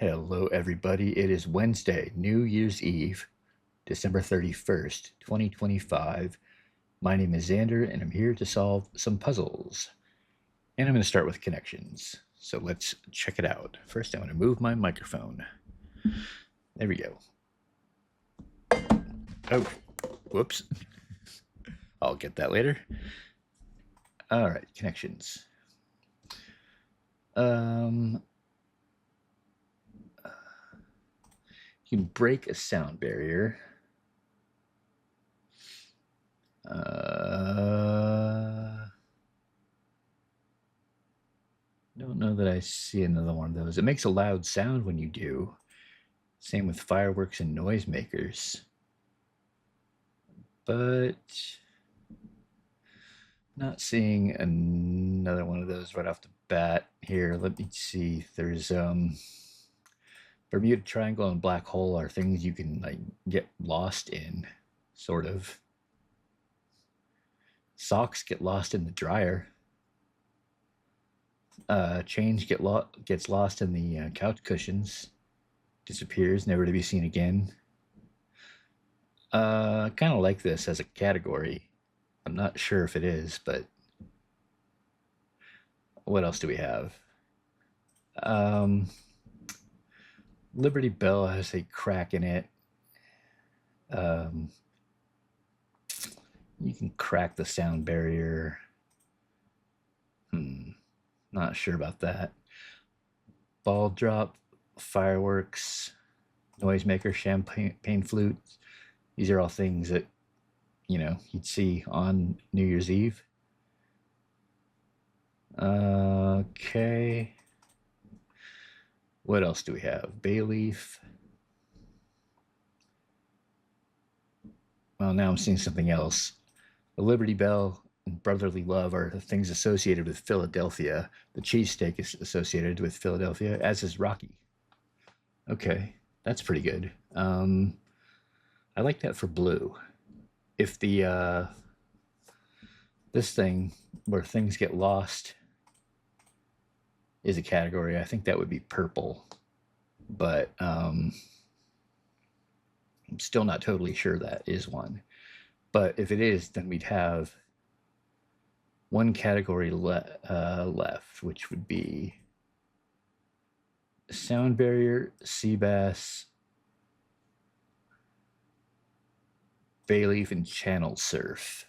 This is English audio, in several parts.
Hello, everybody. It is Wednesday, New Year's Eve, December 31st, 2025. My name is Xander, and I'm here to solve some puzzles. And I'm going to start with connections. So let's check it out. First, I'm going to move my microphone. There we go. Oh, whoops. I'll get that later. All right, connections. You can break a sound barrier. Don't know that I see another one of those. It makes a loud sound when you do. Same with fireworks and noisemakers. But not seeing another one of those right off the bat here. Let me see. There's Bermuda Triangle and black hole are things you can like get lost in, sort of. Socks get lost in the dryer. Change gets lost in the couch cushions. Disappears, never to be seen again. Kind of like this as a category. I'm not sure if it is, but what else do we have? Liberty Bell has a crack in it. You can crack the sound barrier. Not sure about that. Ball drop, fireworks, noisemaker, champagne flute. These are all things that, you'd see on New Year's Eve. Okay. What else do we have? Bay leaf. Well, now I'm seeing something else. The Liberty Bell and brotherly love are the things associated with Philadelphia. The cheesesteak is associated with Philadelphia, as is Rocky. Okay, that's pretty good. I like that for blue. If the this thing where things get lost is a category, I think that would be purple. But I'm still not totally sure that is one. But if it is, then we'd have one category left, which would be sound barrier, sea bass, bay leaf, and channel surf.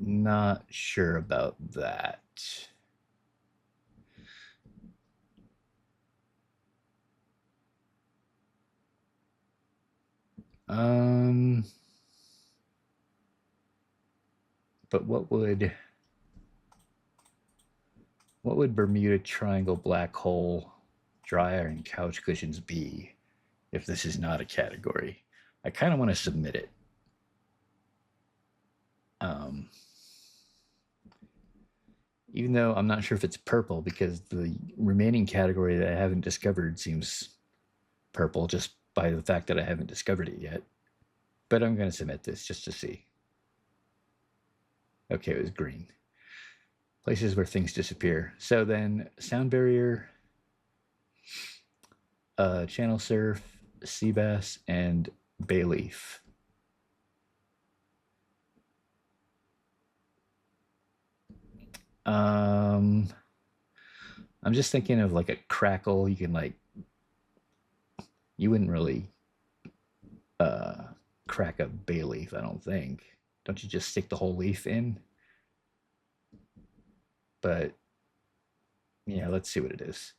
Not sure about that. But what would Bermuda Triangle, black hole, dryer, and couch cushions be if this is not a category? I kind of want to submit it. Even though I'm not sure if it's purple because the remaining category that I haven't discovered seems purple just by the fact that I haven't discovered it yet. But I'm going to submit this just to see. Okay, it was green. Places where things disappear. So then sound barrier, channel surf, sea bass, and bay leaf. I'm just thinking of like a crackle. You can like, you wouldn't really crack a bay leaf, I don't think. Don't you just stick the whole leaf in? But yeah, let's see what it is.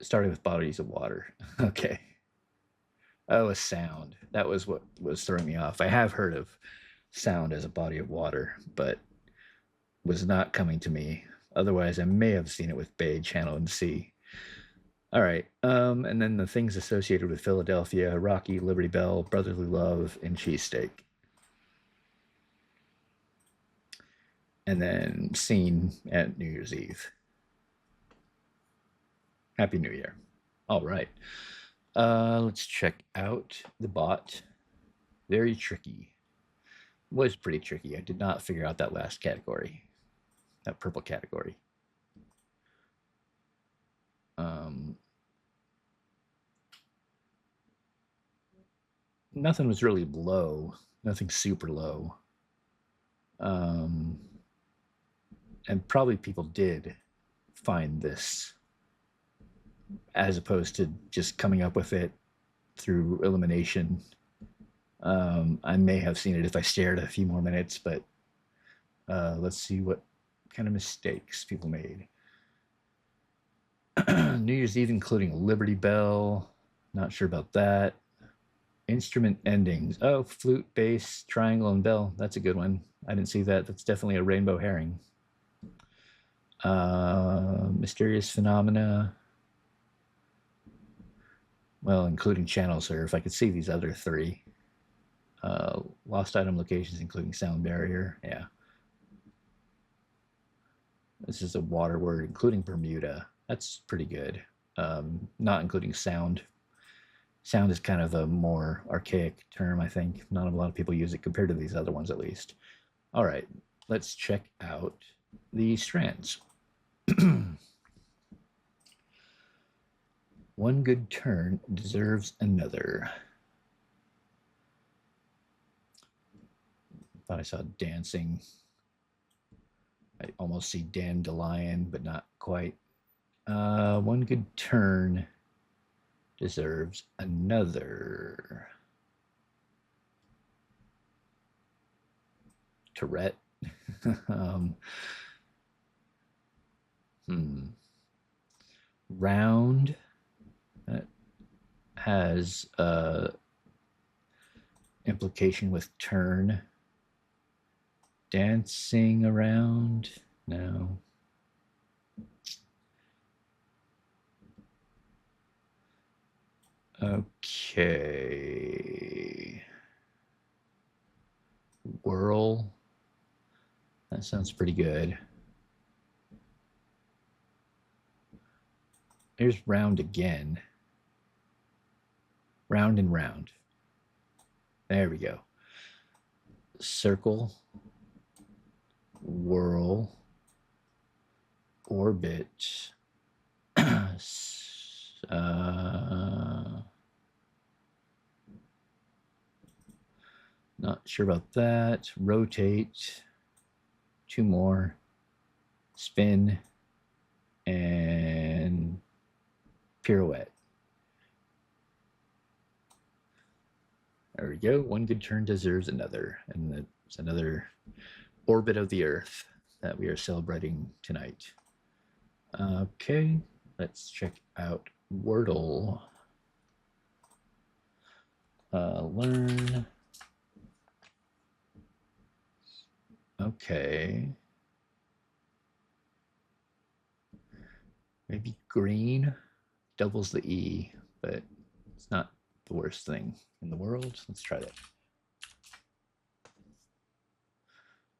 Starting with bodies of water. Okay. Oh, a sound. That was what was throwing me off. I have heard of sound as a body of water, but was not coming to me. Otherwise, I may have seen it with bay, channel, and sea. All right. And then the things associated with Philadelphia: Rocky, Liberty Bell, brotherly love, and cheesesteak. And then seen at New Year's Eve. Happy New Year. All right. Let's check out the bot. Very tricky. was pretty tricky. I did not figure out that last category, that purple category. Nothing was really low, nothing super low. And probably people did find this as opposed to just coming up with it through elimination. I may have seen it if I stared a few more minutes, but let's see what kind of mistakes people made. New Year's Eve, including Liberty Bell. Not sure about that. Instrument endings. Oh, flute, bass, triangle, and bell. That's a good one. I didn't see that. That's definitely a rainbow herring. Mysterious phenomena. Well, including channel surf. I could see these other three. Lost item locations, including sound barrier. Yeah. This is a water word, including Bermuda. That's pretty good. Not including sound. Sound is kind of a more archaic term, I think. Not a lot of people use it compared to these other ones, at least. All right, let's check out the strands. One good turn deserves another. Thought I saw dancing. I almost see dandelion, but not quite. One good turn deserves another. Tourette. Round. That has implication with turn. Dancing around. No. Okay. Whirl. That sounds pretty good. There's round again. Round and round. There we go. Circle. Whirl. Orbit. Not sure about that. Rotate. Two more. Spin. And pirouette. There we go. One good turn deserves another. And that's another orbit of the Earth that we are celebrating tonight. Okay, let's check out Wordle. Learn. Okay. Maybe green doubles the E, but it's not the worst thing in the world. Let's try that.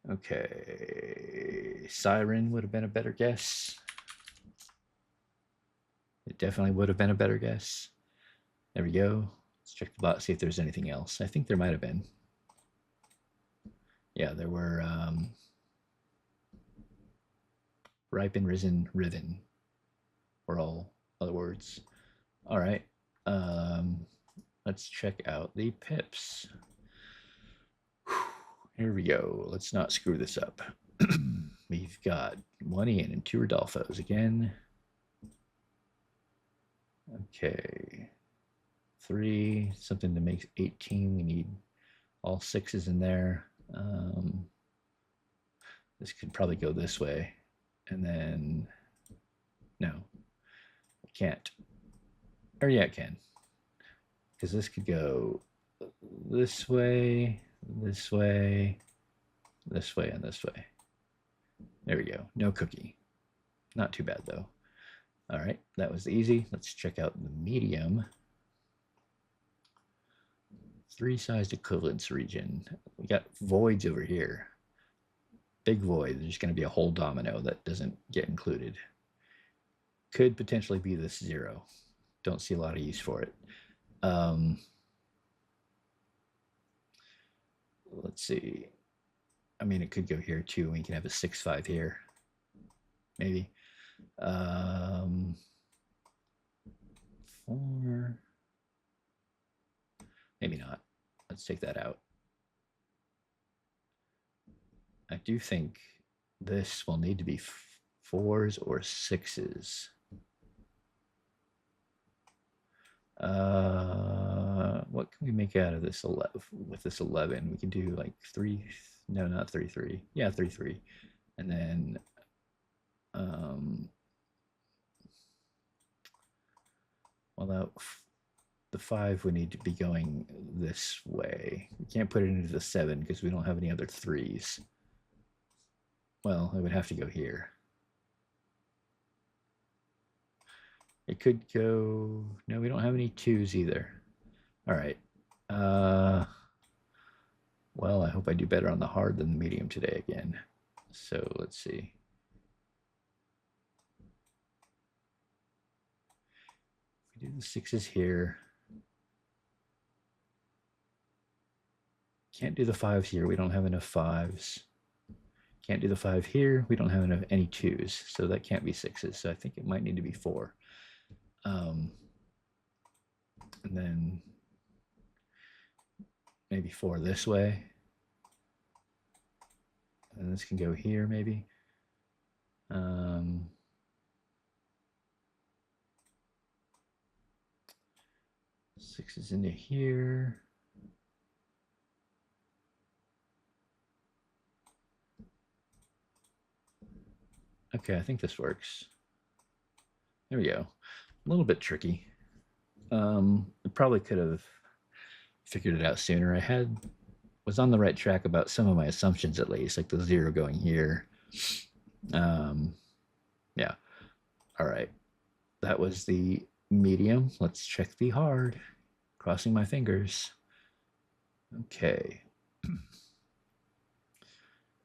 Okay, siren would have been a better guess. It definitely would have been a better guess. There we go. Let's check the bot, see if there's anything else. I think there might have been. Yeah, there were ripen, risen, riven. Were all other words. All right. Let's check out the pips. Here we go. Let's not screw this up. We've got one Ian and two Rodolfos again. Okay. 3, something to make 18. We need all 6s in there. This could probably go this way. And then, no, it can't. Or yeah, it can. Because this could go this way, this way, this way, and this way. There we go. No cookie. Not too bad, though. All right, that was easy. Let's check out the medium. 3-sized equivalence region. We got voids over here. Big void. There's going to be a whole domino that doesn't get included. Could potentially be this 0. Don't see a lot of use for it. Let's see. I mean, it could go here too. We can have a 6-5 here, maybe. 4. Maybe not. Let's take that out. I do think this will need to be 4s or 6s. What can we make out of this 11? With this 11, we can do like 3. No, not 3 3. Yeah, 3 3, and then well, the 5 would need to be going this way. We can't put it into the 7 because we don't have any other 3s. Well, it would have to go here. It could go... No, we don't have any 2s either. All right. Well, I hope I do better on the hard than the medium today again. So let's see. If we do the 6s here. Can't do the 5s here. We don't have enough 5s. Can't do the 5 here. We don't have enough any 2s. So that can't be 6s. So I think it might need to be 4. And then maybe 4 this way. And this can go here maybe. 6s into here. Okay, I think this works. There we go. A little bit tricky. I probably could have figured it out sooner. I was on the right track about some of my assumptions, at least, like the 0 going here. Yeah. All right. That was the medium. Let's check the hard. Crossing my fingers. Okay. I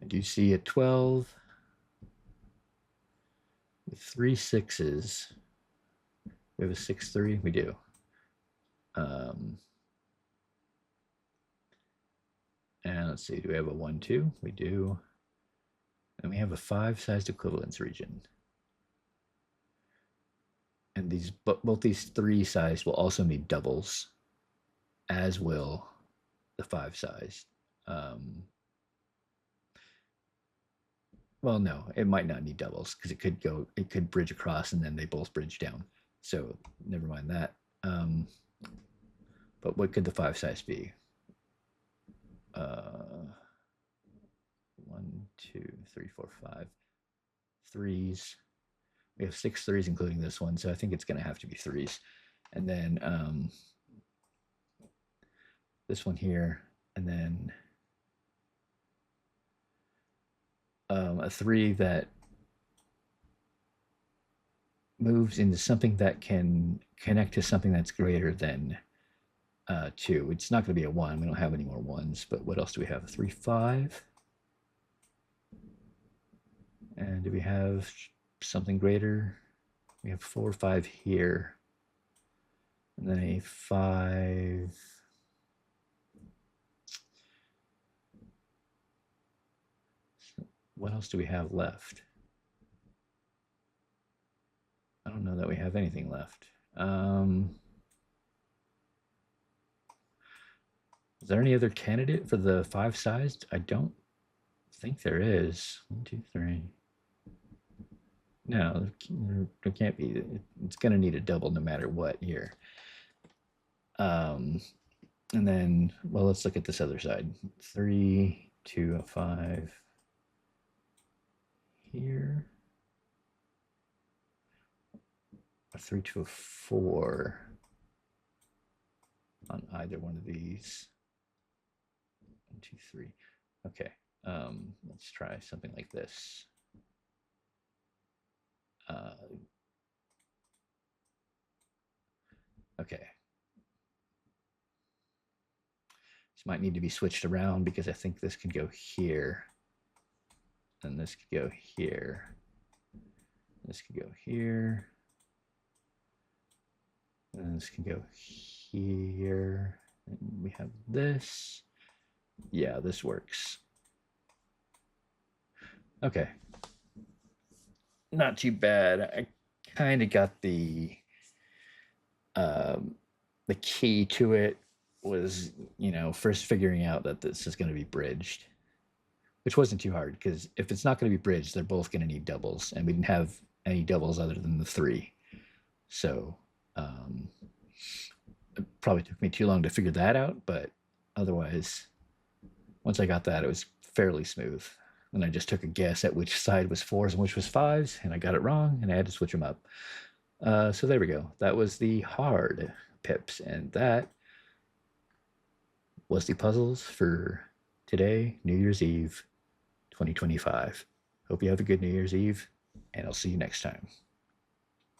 do see a 12 with 3 6s. We have a 6-3. We do. And let's see, do we have a 1-2? We do. And we have a 5-sized equivalence region. And these both these 3-sized will also need doubles, as will the 5-sized. Well, no, it might not need doubles because it could bridge across and then they both bridge down. So never mind that. But what could the 5-size be? 1, 2, 3, 4, 5. 3s. We have 6 3s, including this one, so I think it's going to have to be 3s. And then this one here, and then a 3 that moves into something that can connect to something that's greater than 2. It's not going to be a 1. We don't have any more 1s, but what else do we have? 3 5. And do we have something greater? We have 4 5 here. And then a 5. So what else do we have left? I don't know that we have anything left. Is there any other candidate for the 5-sized? I don't think there is. 1, 2, 3. No, there can't be. It's going to need a double no matter what here. And then, well, let's look at this other side. 3, 2, 5 here. A 3 to a 4 on either one of these. 1, 2, 3. Okay. Let's try something like this. Okay. This might need to be switched around because I think this can go here. And this could go here. This could go here. And this can go here. And we have this. Yeah, this works. Okay. Not too bad. I kind of got um, the key to it was, first figuring out that this is going to be bridged, which wasn't too hard because if it's not going to be bridged, they're both going to need doubles, and we didn't have any doubles other than the three. So um, it probably took me too long to figure that out, but otherwise, once I got that, it was fairly smooth. And I just took a guess at which side was fours and which was fives, and I got it wrong, and I had to switch them up. So there we go. That was the hard pips, and that was the puzzles for today, New Year's Eve, 2025. Hope you have a good New Year's Eve, and I'll see you next time.